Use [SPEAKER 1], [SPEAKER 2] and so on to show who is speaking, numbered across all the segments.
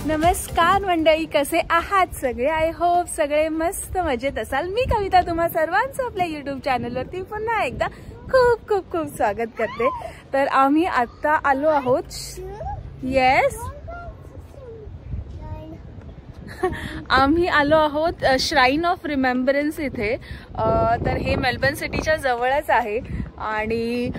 [SPEAKER 1] नमस्कार मंडळी, कसे आहात सगळे? आय होप सगळे मस्त मजेत असाल। मी कविता तुम्हा सर्वांचं आपल्या YouTube चॅनलवरती पुन्हा एकदा खूप खूप खूप स्वागत करते। तर आम्ही आता आलो आहोत, येस आम्ही आलो आहोत श्राइन ऑफ रिमेंबरन्स इथे। तर हे मेलबर्न सिटीच्या जवळच आहे आणि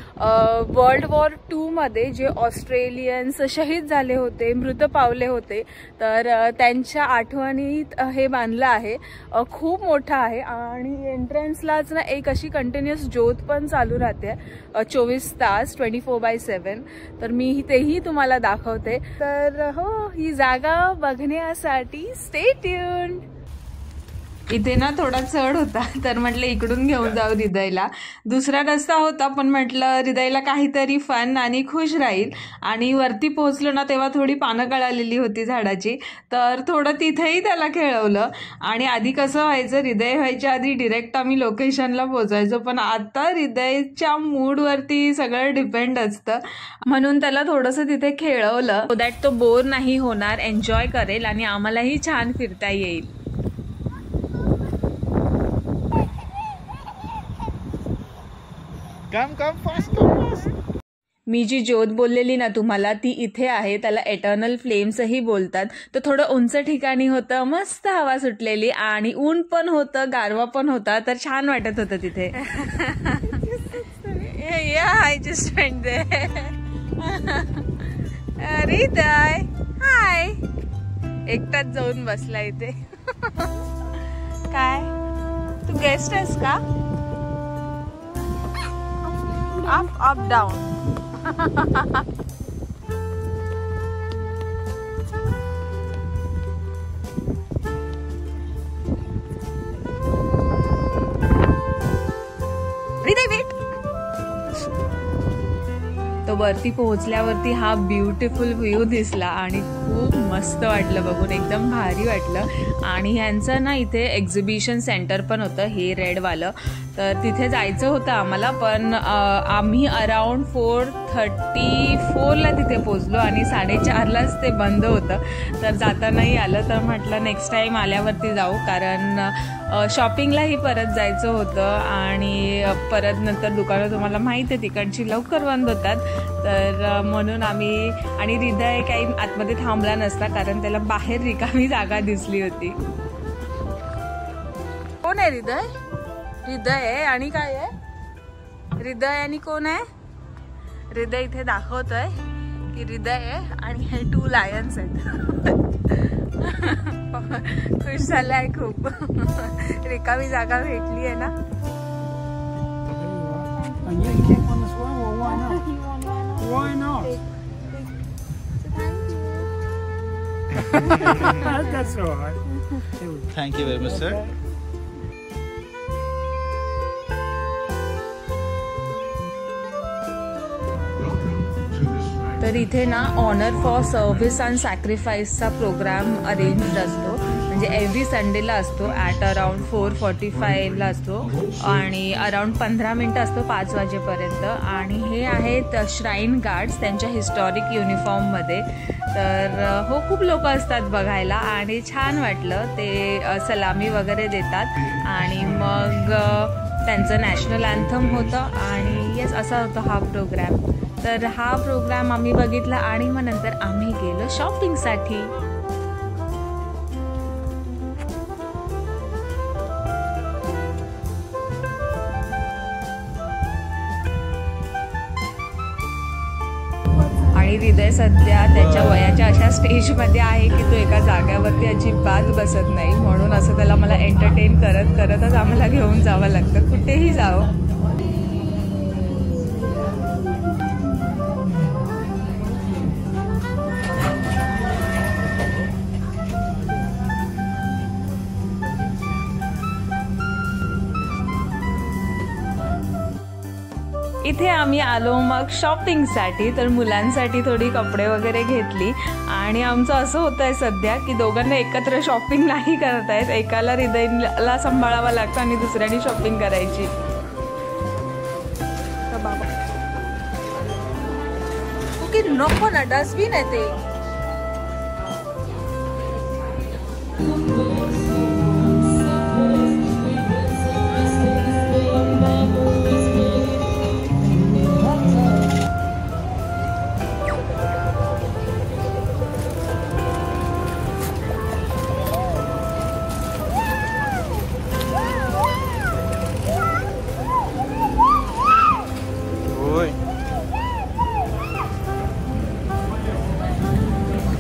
[SPEAKER 1] वर्ल्ड वॉर 2 मध्ये जे ऑस्ट्रेलियन्स शहीद झाले होते, मृत पावले होते, तर त्यांच्या आठवणीत हे बांधलं आहे। खूप मोठं आहे आणि एंट्रन्सलाच ना एक अशी कंटिन्युअस ज्योत पण चालू राहते 24 तास 24/7। तर मी तेही तुम्हाला दाखवते। तर हो, ही जागा बघण्यासाठी स्टे ट्यून्ड। इथे ना थोडा चढ होता, तर म्हटलं इकडून घेऊन जाऊ हृदयला। दुसरा रस्ता होता, पण म्हटलं हृदयला काहीतरी फन आणि खुश राहील। आणि वरती पोहोचलो ना तेव्हा थोडी पानं गळालेली होती झाडाची, तर थोडं तिथेही त्याला खेळवलं। आणि आधी कसं व्हायचं, हृदय व्हायच्या आधी डिरेक्ट आम्ही लोकेशनला पोहोचायचो, पण आता हृदयच्या मूडवरती सगळं डिपेंड असतं, म्हणून त्याला थोडंसं तिथे खेळवलं सो दॅट तो बोर नाही होणार, एन्जॉय करेल आणि आम्हालाही छान फिरता येईल।
[SPEAKER 2] Come fast.
[SPEAKER 1] मी जी ज्योत बोललेली ना तुम्हाला, ती इथे आहे। त्याला एटर्नल फ्लेम्सही बोलतात। तर थोडं उंच ठिकाणी होतं, मस्त हवा सुटलेली आणि ऊन पण होतं, गारवा पण होता, तर छान वाटत होतं तिथे। I just went there. अरे ताई, हाय। एकटाच जाऊन बसला इथे। काय तू गेस्ट आहेस का? Up up down. तो वरती पोहोचल्यावरती हा ब्युटिफुल व्ह्यू दिसला आणि खूप मस्त वाटलं बघून, एकदम भारी वाटलं। आणि ह्यांचं ना इथे एक्झिबिशन सेंटर पण होतं, हे रेडवालं, तर तिथे जायचं होतं आम्हाला, पण आम्ही अराउंड 4:34ला तिथे पोचलो आणि 4:30लाच ते बंद होतं, तर जाता नाही आलं। तर म्हटलं नेक्स्ट टाईम आल्यावरती जाऊ, कारण शॉपिंगलाही परत जायचं होतं आणि परत नंतर दुकानं तुम्हाला माहिती आहे तिकडची लवकर बंद होतात, तर म्हणून आम्ही, आणि हृदय काही आतमध्ये थांबला नसता कारण त्याला बाहेर रिकामी जागा दिसली होती। कोण आहे हृदय? हृदय आहे आणि काय आहे? हृदय आणि कोण आहे? हृदय इथे दाखवतोय की हृदय आहे आणि हे 2 लायन्स आहेत। खुश झालाय खूप, रिकामी जागा भेटली आहे ना।
[SPEAKER 2] Why not? That's all right. Thank you very much, sir.
[SPEAKER 1] तर इथे ना ऑनर फॉर सर्व्हिस अँड सॅक्रिफाईसचा प्रोग्राम अरेंज असतो, म्हणजे एव्हरी संडेला असतो, ॲट अराउंड 4:45ला असतो आणि अराउंड 15 मिनटं असतो 5 वाजेपर्यंत। आणि हे आहेत श्राइन गार्ड्स त्यांच्या हिस्टॉरिक युनिफॉर्ममध्ये। तर हो, खूप लोक असतात बघायला आणि छान वाटलं। ते सलामी वगैरे देतात आणि मग त्यांचं नॅशनल अँथम होतं आणि येस, असा होता हा प्रोग्राम। तर हा प्रोग्राम आम्ही बघितला आणि मग नंतर आम्ही गेलो शॉपिंगसाठी। आणि हृदय सध्या त्याच्या वयाच्या अशा स्टेजमध्ये आहे की तो एका जाग्यावरती अजिबात बसत नाही, म्हणून असं त्याला मला एंटरटेन करत करतच आम्हाला घेऊन जावं लागतं कुठेही जावं। इथे आम्ही आलो मग शॉपिंगसाठी। तर मुलांसाठी थोडी कपडे वगैरे घेतली आणि आमचं असं होतं आहे सध्या की दोघांना एकत्र शॉपिंग नाही करता येत, एकाला हृदयला सांभाळावं लागतं आणि दुसऱ्याने शॉपिंग करायची। बाबा नको ना, डस्टबिन आहे ते।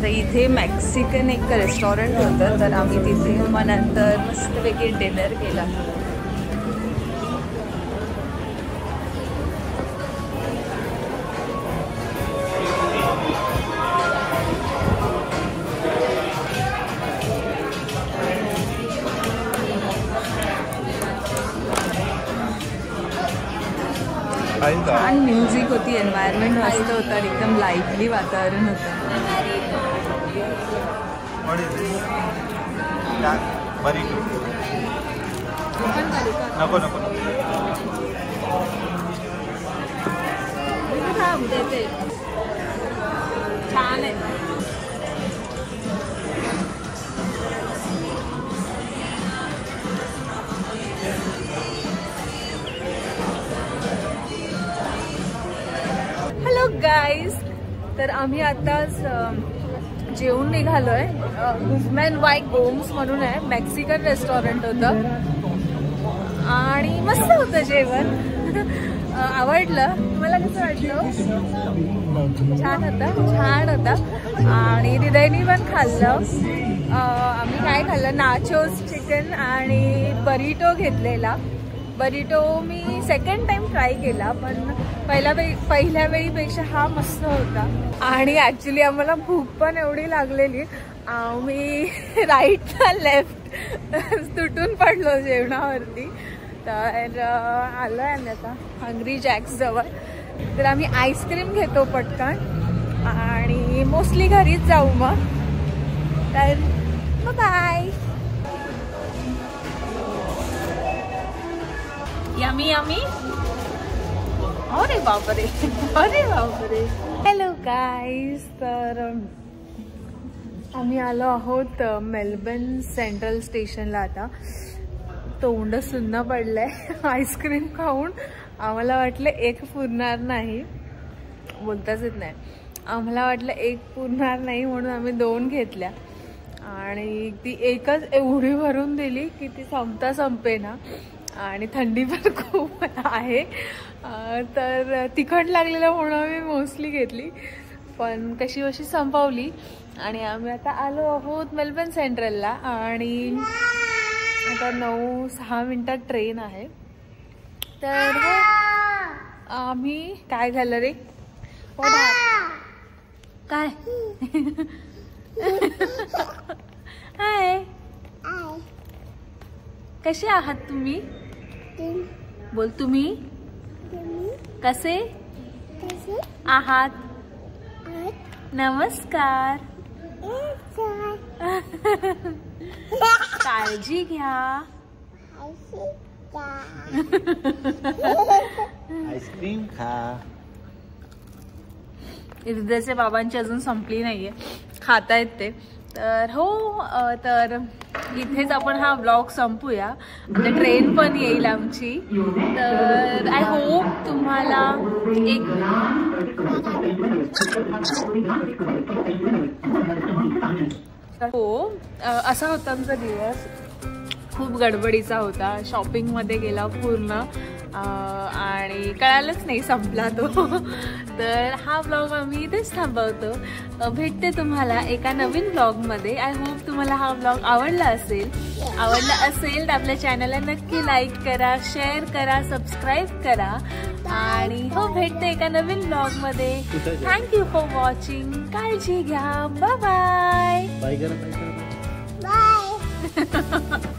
[SPEAKER 1] इथे मेक्सिकन एक रेस्टॉरंट होतं, तर आम्ही तिथे मग नंतर मस्तपैकी डिनर केला. छान म्युझिक होती, एन्व्हायरमेंट मस्त होतं, एकदम लाईव्हली वातावरण होतं.
[SPEAKER 2] नको नको
[SPEAKER 1] छान आहे. हॅलो गाईज, तर आम्ही आताच जेवून निघालोय. गुजमॅन वाय गोम्स म्हणून आहे, मेक्सिकन रेस्टॉरंट होतं आणि मस्त होतं जेवण. आवडलं. मला कसं वाटलं? छान होतं आणि हृदयनी पण खाल्लं. आम्ही काय खाल्लं, नाचोस चिकन आणि बरिटो घेतलेला. बरिटो मी सेकंड टाइम ट्राय केला, पण पहिल्या वेळीपेक्षा हा मस्त होता. आणि ॲक्च्युली आम्हाला भूक पण एवढी लागलेली, आम्ही राईट ना लेफ्ट तुटून पडलो जेवणावरती. तर आलो आहे आम्ही आता हंग्री जॅक्स जवळ. तर आम्ही आईस्क्रीम घेतो पटकन आणि मोस्टली घरीच जाऊ मग. तर बाय. Yummy yummy. अरे बापरे, अरे बापरे. हॅलो गाईज, तर आम्ही आलो आहोत मेलबर्न सेंट्रल स्टेशनला. आता तोंड सुन्न पडलंय आईस्क्रीम खाऊन. आम्हाला वाटलं एक पुरणार नाही, बोलताच येत नाही. आम्हाला वाटलं एक पुरणार नाही म्हणून आम्ही 2 घेतल्या आणि ती एकच एवढी भरून दिली की ती संपेना. आणि थंडी पण खूप आहे, तर तिखट लागलेलं म्हणून आम्ही मोस्टली घेतली, पण कशी संपवली. आणि आम्ही आता आलो आहोत मेलबर्न सेंट्रलला आणि आता 9-6 ट्रेन आहे. तर आम्ही काय झालं रे, काय हाय, कसे आहात तुम्ही? बोल तुम्ही कसे आहात? नमस्कार. काळजी घ्या.
[SPEAKER 2] आईस्क्रीम खा.
[SPEAKER 1] हृदयचे बाबांची अजून संपली नाहीये, खातायत ते. तर हो, तर इथेच आपण हा ब्लॉग संपूया. आता ट्रेन पण येईल आमची. तर आय होप तुम्हाला एक हो असा होता आमचा दिवस. खूप गडबडीचा होता, शॉपिंगमध्ये गेला पूर्ण आणि कळालंच नाही संपला तो. तर हा ब्लॉग आम्ही इथेच थांबवतो. भेटते तुम्हाला एका नवीन ब्लॉगमध्ये. आय होप तुम्हाला हा ब्लॉग आवडला असेल तर आपल्या चॅनलला नक्की लाईक करा, शेअर करा, सबस्क्राईब करा. आणि हो, भेटते एका नवीन ब्लॉगमध्ये. Thank you for watching. काळजी घ्या. Bye bye.
[SPEAKER 2] बाय.